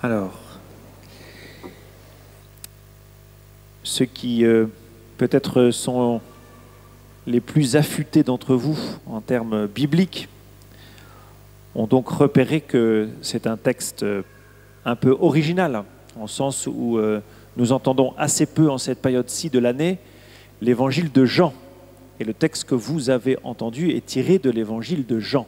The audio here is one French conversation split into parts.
Alors, ceux qui peut-être sont les plus affûtés d'entre vous en termes bibliques ont donc repéré que c'est un texte un peu original, en sens où nous entendons assez peu en cette période-ci de l'année l'évangile de Jean. Et le texte que vous avez entendu est tiré de l'évangile de Jean.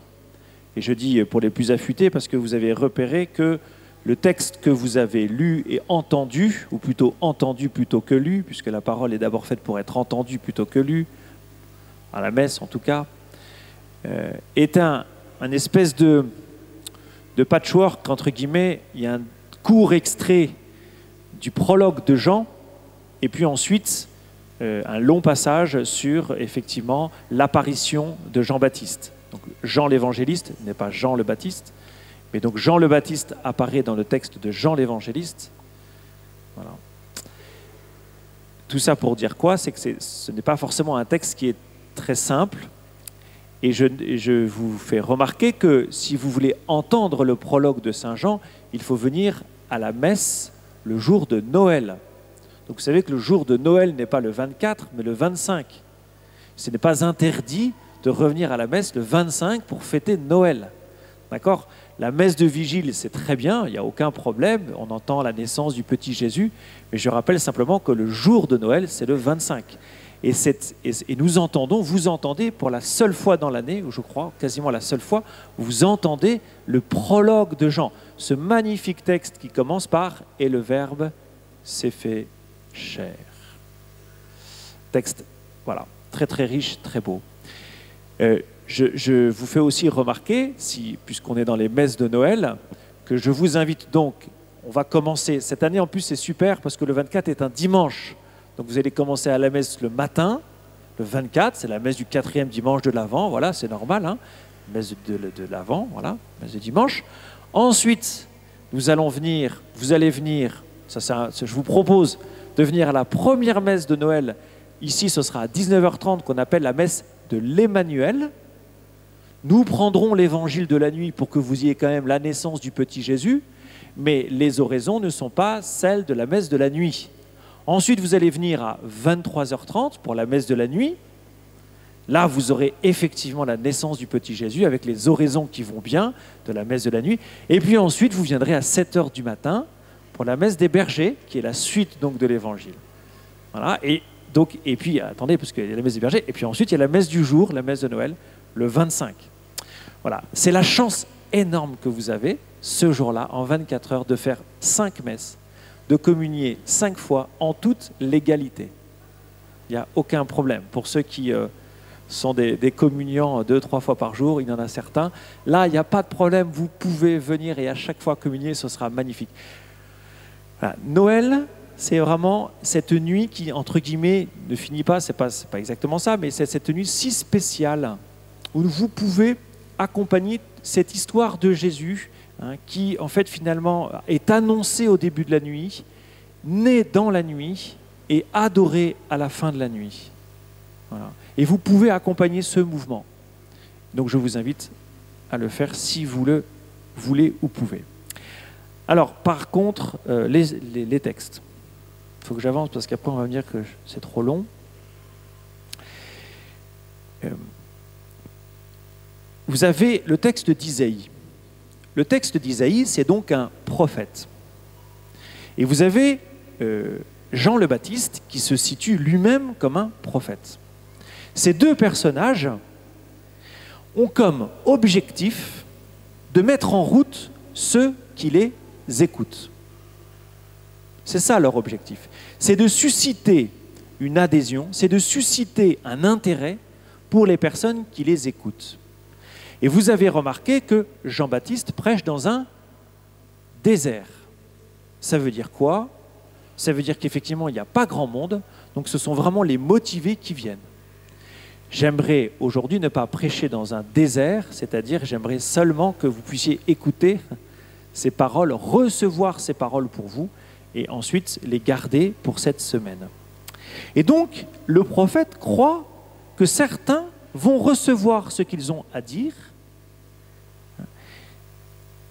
Et je dis pour les plus affûtés parce que vous avez repéré que le texte que vous avez lu et entendu, ou plutôt entendu plutôt que lu, puisque la parole est d'abord faite pour être entendue plutôt que lue, à la messe en tout cas, est un espèce de patchwork, entre guillemets. Il y a un court extrait du prologue de Jean, et puis ensuite un long passage sur, effectivement, l'apparition de Jean-Baptiste. Donc Jean l'évangéliste n'est pas Jean le Baptiste, mais donc Jean le Baptiste apparaît dans le texte de Jean l'évangéliste. Voilà. Tout ça pour dire quoi? C'est que ce n'est pas forcément un texte qui est très simple. Et je vous fais remarquer que si vous voulez entendre le prologue de Saint Jean, il faut venir à la messe le jour de Noël. Donc vous savez que le jour de Noël n'est pas le 24, mais le 25. Ce n'est pas interdit de revenir à la messe le 25 pour fêter Noël. D'accord? La messe de vigile, c'est très bien, il n'y a aucun problème, on entend la naissance du petit Jésus, mais je rappelle simplement que le jour de Noël, c'est le 25. Et nous entendons, vous entendez pour la seule fois dans l'année, ou je crois quasiment la seule fois, vous entendez le prologue de Jean, ce magnifique texte qui commence par « Et le Verbe s'est fait chair ». Texte, voilà, très très riche, très beau. Je vous fais aussi remarquer, puisqu'on est dans les messes de Noël, que je vous invite donc, on va commencer, cette année en plus c'est super parce que le 24 est un dimanche. Donc vous allez commencer à la messe le matin, le 24, c'est la messe du 4e dimanche de l'Avent, voilà, c'est normal, hein, messe de l'Avent, voilà, messe de dimanche. Ensuite, vous allez venir, je vous propose de venir à la première messe de Noël. Ici, ce sera à 19h30 qu'on appelle la messe de l'Emmanuel. Nous prendrons l'évangile de la nuit pour que vous ayez quand même la naissance du petit Jésus, mais les oraisons ne sont pas celles de la messe de la nuit. Ensuite, vous allez venir à 23h30 pour la messe de la nuit. Là, vous aurez effectivement la naissance du petit Jésus avec les oraisons qui vont bien de la messe de la nuit. Et puis ensuite, vous viendrez à 7h du matin pour la messe des bergers, qui est la suite donc de l'évangile. Voilà. Et puis, attendez, parce qu'il y a la messe des bergers, et puis ensuite, il y a la messe du jour, la messe de Noël, le 25. Voilà. C'est la chance énorme que vous avez, ce jour-là, en 24 heures, de faire 5 messes, de communier 5 fois en toute légalité. Il n'y a aucun problème. Pour ceux qui sont des communiants 2-3 fois par jour, il y en a certains. Là, il n'y a pas de problème, vous pouvez venir et à chaque fois communier, ce sera magnifique. Voilà. Noël, c'est vraiment cette nuit qui, entre guillemets, ne finit pas, c'est pas exactement ça, mais c'est cette nuit si spéciale où vous pouvez accompagner cette histoire de Jésus, hein, qui, en fait, finalement, est annoncée au début de la nuit, né dans la nuit et adoré à la fin de la nuit. Voilà. Et vous pouvez accompagner ce mouvement. Donc, je vous invite à le faire si vous le voulez ou pouvez. Alors, par contre, les textes. Il faut que j'avance parce qu'après, on va me dire que c'est trop long. Vous avez le texte d'Isaïe. Le texte d'Isaïe, c'est donc un prophète. Et vous avez Jean le Baptiste qui se situe lui-même comme un prophète. Ces deux personnages ont comme objectif de mettre en route ceux qui les écoutent. C'est ça leur objectif. C'est de susciter une adhésion, c'est de susciter un intérêt pour les personnes qui les écoutent. Et vous avez remarqué que Jean-Baptiste prêche dans un désert. Ça veut dire quoi? Ça veut dire qu'effectivement, il n'y a pas grand monde, donc ce sont vraiment les motivés qui viennent. J'aimerais aujourd'hui ne pas prêcher dans un désert, c'est-à-dire j'aimerais seulement que vous puissiez écouter ces paroles, recevoir ces paroles pour vous, et ensuite les garder pour cette semaine. Et donc, le prophète croit que certains vont recevoir ce qu'ils ont à dire,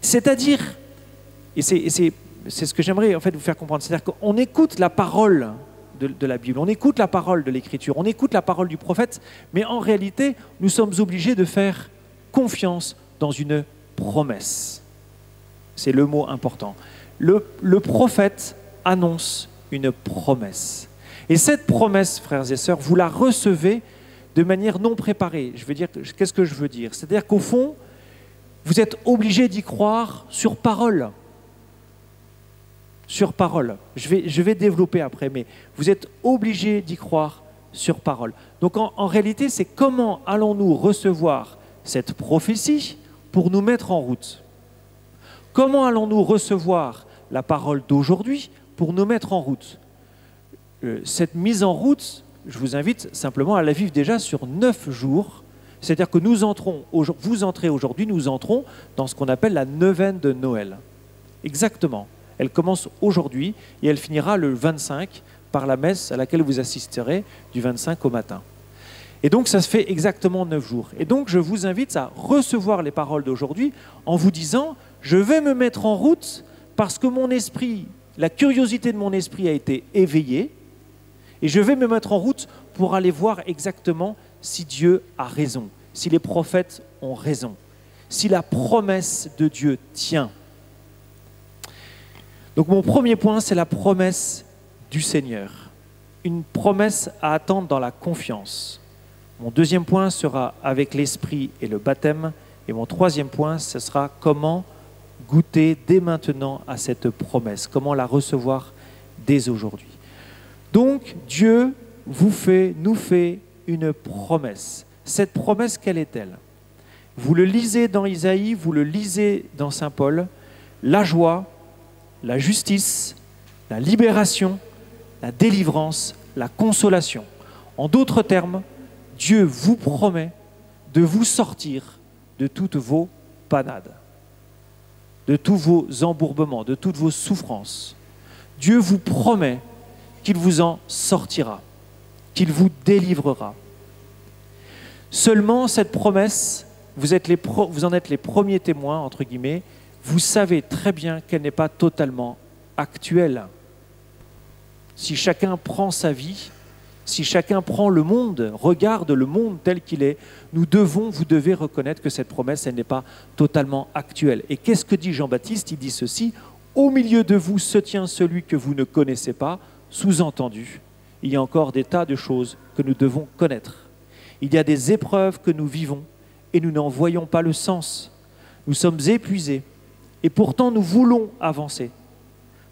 c'est-à-dire, et c'est c'est ce que j'aimerais en fait vous faire comprendre. C'est-à-dire qu'on écoute la parole de la Bible, on écoute la parole de l'Écriture, on écoute la parole du prophète, mais en réalité, nous sommes obligés de faire confiance dans une promesse. C'est le mot important. Le prophète annonce une promesse. Et cette promesse, frères et sœurs, vous la recevez de manière non préparée. Je veux dire, qu'est-ce que je veux dire? C'est-à-dire qu'au fond, vous êtes obligés d'y croire sur parole. Sur parole. Je vais développer après, mais vous êtes obligés d'y croire sur parole. Donc en réalité, c'est comment allons-nous recevoir cette prophétie pour nous mettre en route? Comment allons-nous recevoir la parole d'aujourd'hui pour nous mettre en route? Cette mise en route, je vous invite simplement à la vivre déjà sur 9 jours. C'est-à-dire que vous entrez aujourd'hui, nous entrons dans ce qu'on appelle la neuvaine de Noël. Exactement. Elle commence aujourd'hui et elle finira le 25 par la messe à laquelle vous assisterez du 25 au matin. Et donc ça se fait exactement 9 jours. Et donc je vous invite à recevoir les paroles d'aujourd'hui en vous disant « Je vais me mettre en route parce que mon esprit, la curiosité de mon esprit a été éveillée et je vais me mettre en route pour aller voir exactement si Dieu a raison, si les prophètes ont raison, si la promesse de Dieu tient. » Donc mon premier point, c'est la promesse du Seigneur. Une promesse à attendre dans la confiance. Mon deuxième point sera avec l'esprit et le baptême. Et mon troisième point, ce sera comment goûter dès maintenant à cette promesse, comment la recevoir dès aujourd'hui. Donc Dieu nous fait une promesse. Cette promesse, quelle est-elle? Vous le lisez dans Isaïe, vous le lisez dans Saint Paul, la joie, la justice, la libération, la délivrance, la consolation. En d'autres termes, Dieu vous promet de vous sortir de toutes vos panades, de tous vos embourbements, de toutes vos souffrances. Dieu vous promet qu'il vous en sortira, qu'il vous délivrera. Seulement, cette promesse, vous en êtes les premiers témoins, entre guillemets, vous savez très bien qu'elle n'est pas totalement actuelle. Si chacun prend sa vie, si chacun prend le monde, regarde le monde tel qu'il est, vous devez reconnaître que cette promesse, elle n'est pas totalement actuelle. Et qu'est-ce que dit Jean-Baptiste? Il dit ceci: « Au milieu de vous se tient celui que vous ne connaissez pas, sous-entendu, il y a encore des tas de choses que nous devons connaître. Il y a des épreuves que nous vivons et nous n'en voyons pas le sens. Nous sommes épuisés. Et pourtant, nous voulons avancer,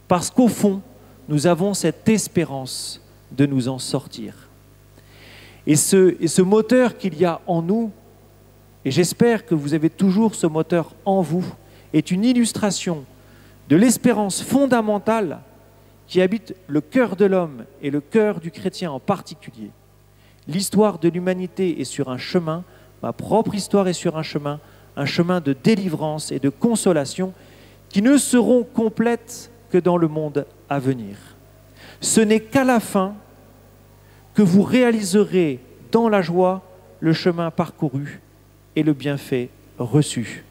parce qu'au fond, nous avons cette espérance de nous en sortir. » Et ce moteur qu'il y a en nous, et j'espère que vous avez toujours ce moteur en vous, est une illustration de l'espérance fondamentale qui habite le cœur de l'homme et le cœur du chrétien en particulier. L'histoire de l'humanité est sur un chemin, ma propre histoire est sur un chemin de délivrance et de consolation qui ne seront complètes que dans le monde à venir. Ce n'est qu'à la fin que vous réaliserez dans la joie le chemin parcouru et le bienfait reçu.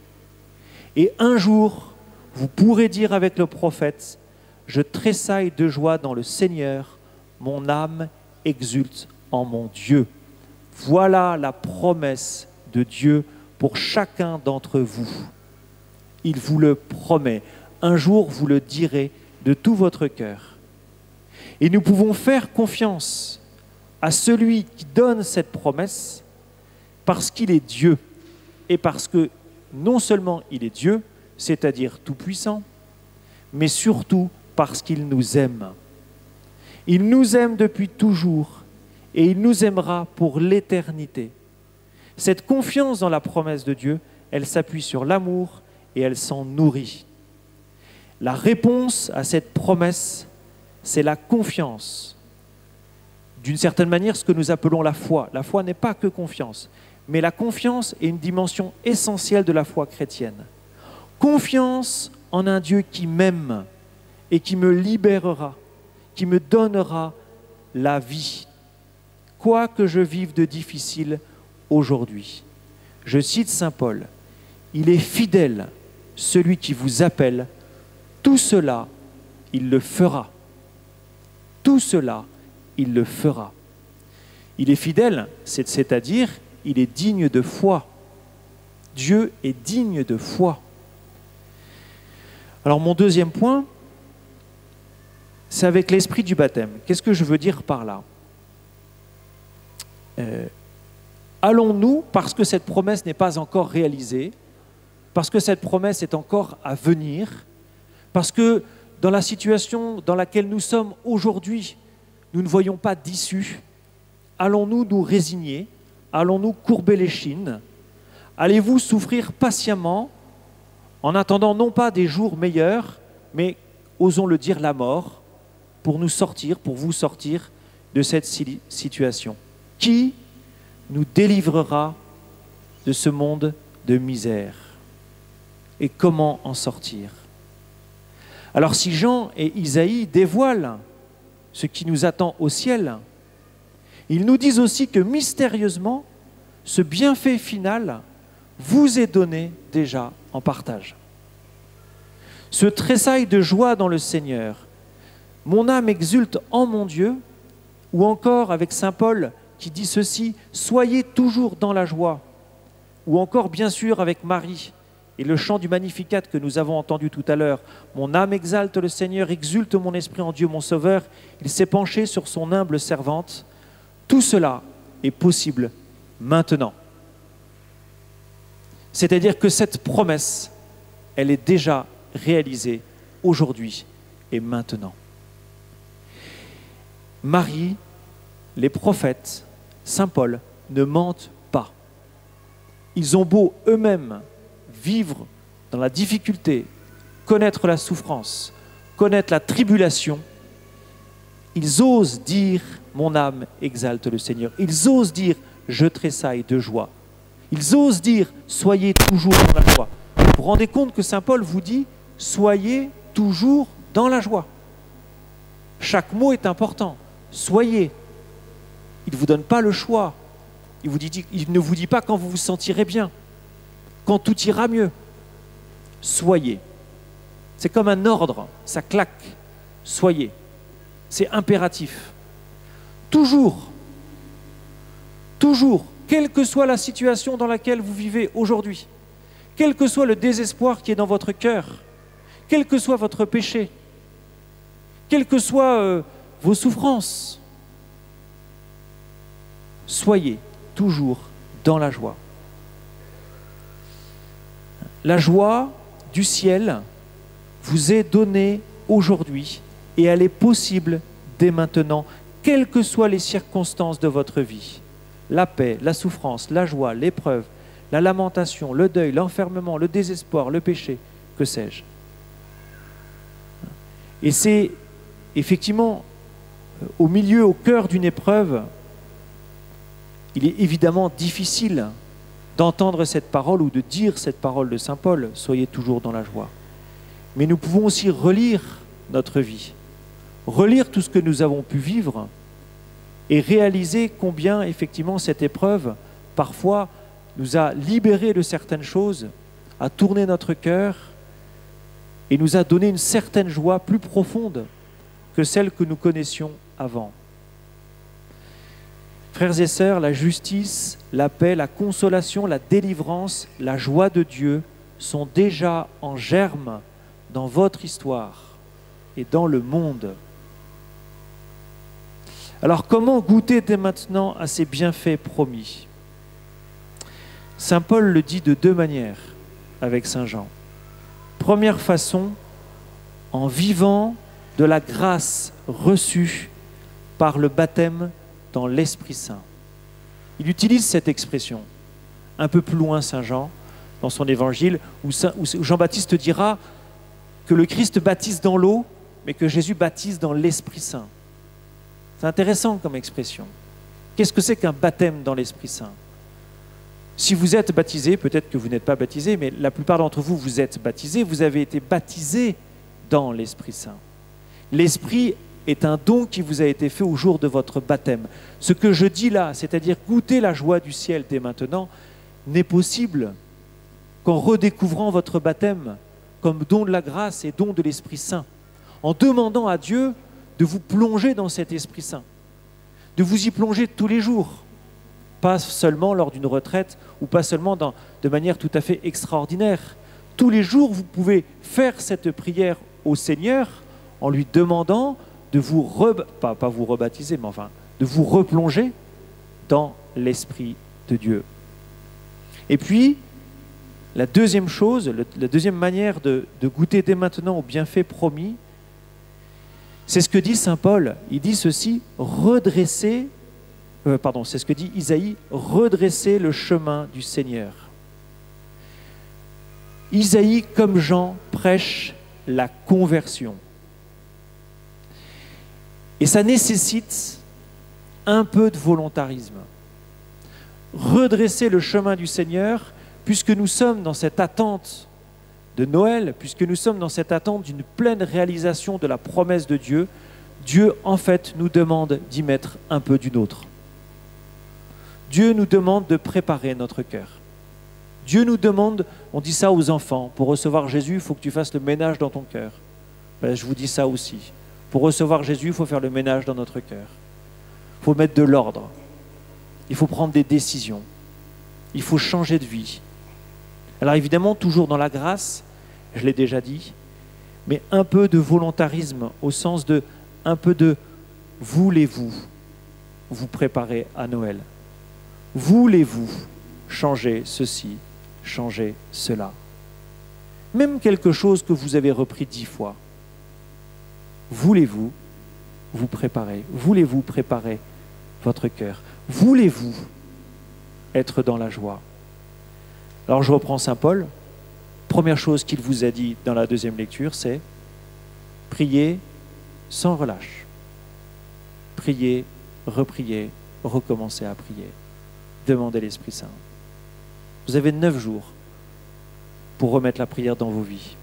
Et un jour, vous pourrez dire avec le prophète: « Je tressaille de joie dans le Seigneur, mon âme exulte en mon Dieu. » Voilà la promesse de Dieu pour chacun d'entre vous. Il vous le promet. Un jour, vous le direz de tout votre cœur. Et nous pouvons faire confiance à celui qui donne cette promesse parce qu'il est Dieu et parce que non seulement il est Dieu, c'est-à-dire tout-puissant, mais surtout parce qu'il nous aime. Il nous aime depuis toujours et il nous aimera pour l'éternité. Cette confiance dans la promesse de Dieu, elle s'appuie sur l'amour et elle s'en nourrit. La réponse à cette promesse, c'est la confiance. D'une certaine manière, ce que nous appelons la foi. La foi n'est pas que confiance, mais la confiance est une dimension essentielle de la foi chrétienne. Confiance en un Dieu qui m'aime et qui me libérera, qui me donnera la vie, quoi que je vive de difficile aujourd'hui. Je cite Saint Paul: « Il est fidèle, celui qui vous appelle, tout cela il le fera. Tout cela, il le fera. Il est fidèle, c'est-à-dire, il est digne de foi. Dieu est digne de foi. Alors mon deuxième point, c'est avec l'esprit du baptême. Qu'est-ce que je veux dire par là ? Allons-nous, parce que cette promesse n'est pas encore réalisée, parce que cette promesse est encore à venir, parce que dans la situation dans laquelle nous sommes aujourd'hui, nous ne voyons pas d'issue, allons-nous nous résigner? Allons-nous courber l'échine? Allez-vous souffrir patiemment en attendant non pas des jours meilleurs, mais, osons le dire, la mort, pour nous sortir, pour vous sortir de cette situation? Qui nous délivrera de ce monde de misère? Et comment en sortir? Alors si Jean et Isaïe dévoilent ce qui nous attend au ciel, ils nous disent aussi que mystérieusement, ce bienfait final vous est donné déjà en partage. Ce tressail de joie dans le Seigneur, mon âme exulte en mon Dieu, ou encore avec saint Paul qui dit ceci, soyez toujours dans la joie, ou encore bien sûr avec Marie et le chant du Magnificat que nous avons entendu tout à l'heure, mon âme exalte le Seigneur, exulte mon esprit en Dieu mon Sauveur, il s'est penché sur son humble servante. Tout cela est possible maintenant. C'est-à-dire que cette promesse, elle est déjà réalisée aujourd'hui et maintenant. Marie, les prophètes, saint Paul ne mentent pas. Ils ont beau eux-mêmes vivre dans la difficulté, connaître la souffrance, connaître la tribulation, ils osent dire « mon âme exalte le Seigneur ». Ils osent dire « je tressaille de joie ». Ils osent dire « soyez toujours dans la joie ». Vous vous rendez compte que saint Paul vous dit « soyez toujours dans la joie ». Chaque mot est important. Soyez. Il ne vous donne pas le choix. Il ne vous dit pas quand vous vous sentirez bien, quand tout ira mieux. Soyez. C'est comme un ordre, ça claque. Soyez. C'est impératif. Toujours, quelle que soit la situation dans laquelle vous vivez aujourd'hui, quel que soit le désespoir qui est dans votre cœur, quel que soit votre péché, quelles que soient vos souffrances, soyez toujours dans la joie. La joie du ciel vous est donnée aujourd'hui et elle est possible dès maintenant, quelles que soient les circonstances de votre vie. La paix, la souffrance, la joie, l'épreuve, la lamentation, le deuil, l'enfermement, le désespoir, le péché, que sais-je. Et c'est effectivement au milieu, au cœur d'une épreuve, il est évidemment difficile d'entendre cette parole ou de dire cette parole de saint Paul, soyez toujours dans la joie. Mais nous pouvons aussi relire notre vie, relire tout ce que nous avons pu vivre et réaliser combien effectivement cette épreuve parfois nous a libérés de certaines choses, a tourné notre cœur et nous a donné une certaine joie plus profonde que celle que nous connaissions avant. Frères et sœurs, la justice, la paix, la consolation, la délivrance, la joie de Dieu sont déjà en germe dans votre histoire et dans le monde. Alors comment goûter dès maintenant à ces bienfaits promis? Saint Paul le dit de deux manières avec saint Jean. Première façon, en vivant de la grâce reçue par le baptême dans l'Esprit Saint. Il utilise cette expression un peu plus loin, saint Jean, dans son évangile, où Jean-Baptiste dira que le Christ baptise dans l'eau, mais que Jésus baptise dans l'Esprit Saint. C'est intéressant comme expression. Qu'est-ce que c'est qu'un baptême dans l'Esprit Saint? Si vous êtes baptisé, peut-être que vous n'êtes pas baptisé, mais la plupart d'entre vous, vous êtes baptisés, vous avez été baptisés dans l'Esprit Saint. L'Esprit est un don qui vous a été fait au jour de votre baptême. Ce que je dis là, c'est-à-dire goûter la joie du ciel dès maintenant, n'est possible qu'en redécouvrant votre baptême comme don de la grâce et don de l'Esprit Saint, en demandant à Dieu de vous plonger dans cet Esprit Saint, de vous y plonger tous les jours, pas seulement lors d'une retraite ou pas seulement de manière tout à fait extraordinaire. Tous les jours, vous pouvez faire cette prière au Seigneur en lui demandant de vous, pas vous rebaptiser, mais enfin, de vous replonger dans l'Esprit de Dieu. Et puis, la deuxième chose, la deuxième manière de goûter dès maintenant aux bienfaits promis, c'est ce que dit saint Paul. Il dit ceci, c'est ce que dit Isaïe, redresser le chemin du Seigneur. Isaïe, comme Jean, prêche la conversion. Et ça nécessite un peu de volontarisme. Redresser le chemin du Seigneur, puisque nous sommes dans cette attente de Noël, puisque nous sommes dans cette attente d'une pleine réalisation de la promesse de Dieu, Dieu, en fait, nous demande d'y mettre un peu du nôtre. Dieu nous demande de préparer notre cœur. Dieu nous demande, on dit ça aux enfants, pour recevoir Jésus, il faut que tu fasses le ménage dans ton cœur. Ben, je vous dis ça aussi. Pour recevoir Jésus, il faut faire le ménage dans notre cœur. Il faut mettre de l'ordre. Il faut prendre des décisions. Il faut changer de vie. Alors évidemment, toujours dans la grâce, je l'ai déjà dit, mais un peu de volontarisme au sens de un peu de voulez-vous vous préparer à Noël? Voulez-vous changer ceci, changer cela? Même quelque chose que vous avez repris 10 fois. Voulez-vous vous préparer? Voulez-vous préparer votre cœur? Voulez-vous être dans la joie? Alors je reprends saint Paul. Première chose qu'il vous a dit dans la deuxième lecture, c'est priez sans relâche. Priez, repriez, recommencez à prier. Demandez l'Esprit Saint. Vous avez 9 jours pour remettre la prière dans vos vies.